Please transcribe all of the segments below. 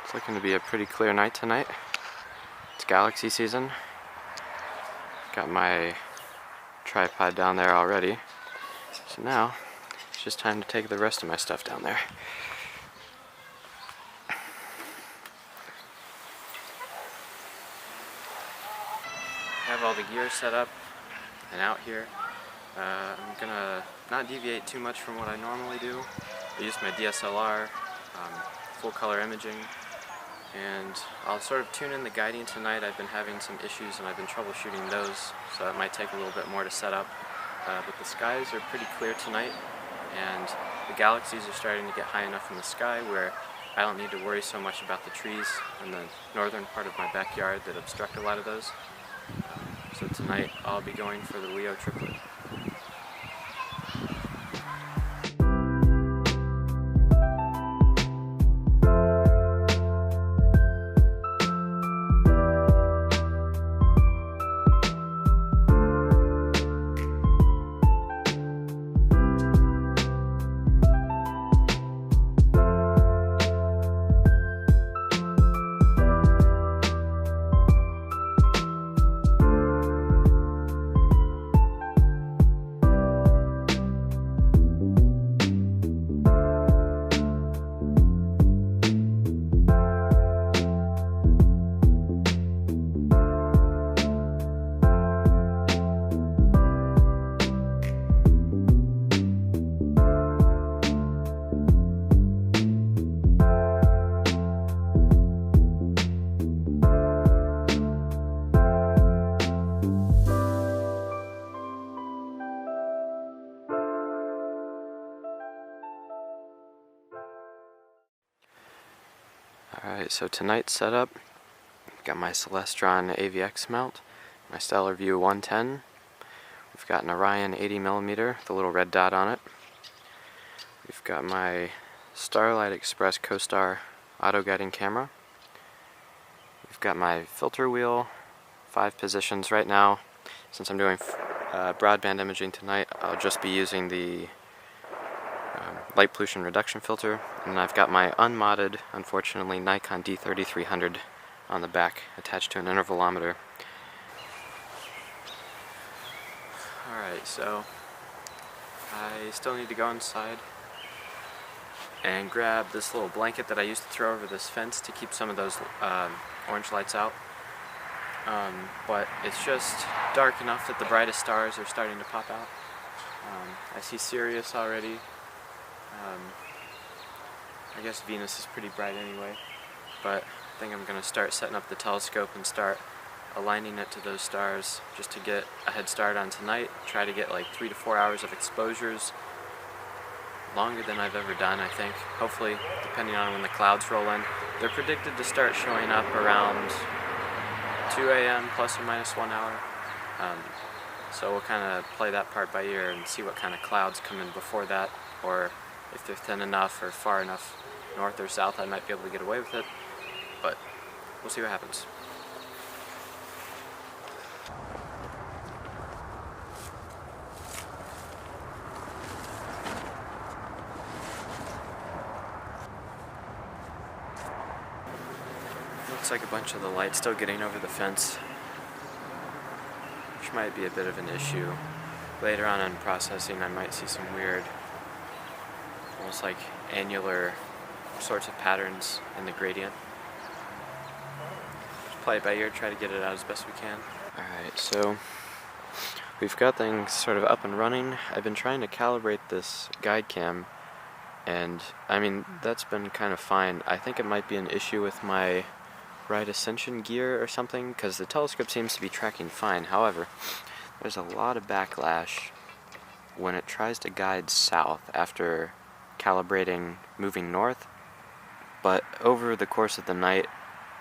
It's looking to be a pretty clear night tonight. It's galaxy season. Got my tripod down there already. So now, it's just time to take the rest of my stuff down there. I have all the gear set up and out here. I'm gonna not deviate too much from what I normally do. I use my DSLR, full color imaging, and I'll sort of tune in the guiding tonight. I've been having some issues and I've been troubleshooting those, so it might take a little bit more to set up. But the skies are pretty clear tonight, and the galaxies are starting to get high enough in the sky where I don't need to worry so much about the trees in the northern part of my backyard that obstruct a lot of those. So tonight I'll be going for the Leo Triplet. Alright, so tonight's setup, got my Celestron AVX mount, my Stellar View 110, we've got an Orion 80mm, the little red dot on it, we've got my Starlight Express Co-Star auto-guiding camera, we've got my filter wheel, 5 positions right now. Since I'm doing broadband imaging tonight, I'll just be using the light pollution reduction filter, and I've got my unmodded, unfortunately, Nikon D3300 on the back attached to an intervalometer. Alright, so I still need to go inside and grab this little blanket that I used to throw over this fence to keep some of those orange lights out. But it's just dark enough that the brightest stars are starting to pop out. I see Sirius already. I guess Venus is pretty bright anyway, but I think I'm going to start setting up the telescope and start aligning it to those stars just to get a head start on tonight. Try to get like 3 to 4 hours of exposures, longer than I've ever done, I think. Hopefully, depending on when the clouds roll in. They're predicted to start showing up around 2 a.m. plus or minus 1 hour. So we'll kind of play that part by ear and see what kind of clouds come in before that, or if they're thin enough or far enough north or south, I might be able to get away with it, but we'll see what happens. Looks like a bunch of the light still getting over the fence, which might be a bit of an issue. Later on in processing, I might see some weird, almost like annular sorts of patterns in the gradient. Just play it by ear, try to get it out as best we can. Alright, so we've got things sort of up and running. I've been trying to calibrate this guide cam, and I mean, that's been kind of fine. I think it might be an issue with my right ascension gear or something, because the telescope seems to be tracking fine. However, there's a lot of backlash when it tries to guide south after calibrating moving north, but over the course of the night,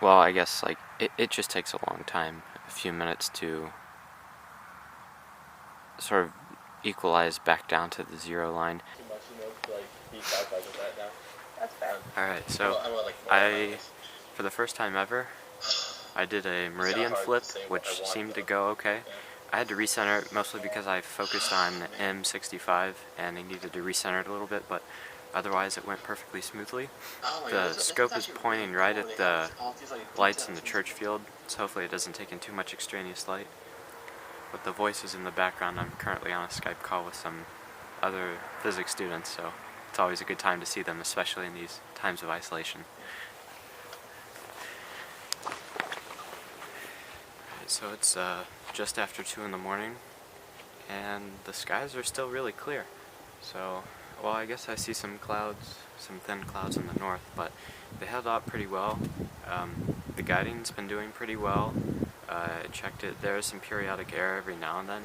well, I guess like it just takes a long time, a few minutes to sort of equalize back down to the 0 line. Alright, so for the first time ever, I did a meridian flip, which seemed to go okay. I had to recenter it mostly because I focused on M65 and I needed to recenter it a little bit, but Otherwise it went perfectly smoothly. The scope is pointing right at the lights in the church field, so hopefully it doesn't take in too much extraneous light. But the voices in the background, I'm currently on a Skype call with some other physics students, so it's always a good time to see them, especially in these times of isolation. Alright, so it's just after 2 in the morning, and the skies are still really clear. So, well, I guess I see some clouds, some thin clouds in the north, but they held out pretty well. The guiding's been doing pretty well. I checked it, there's some periodic error every now and then,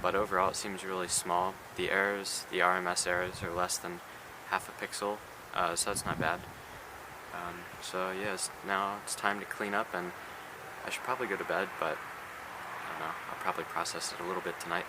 but overall it seems really small. The errors, the RMS errors, are less than half a pixel, so that's not bad. So yes, now it's time to clean up, and I should probably go to bed, but I don't know, I'll probably process it a little bit tonight.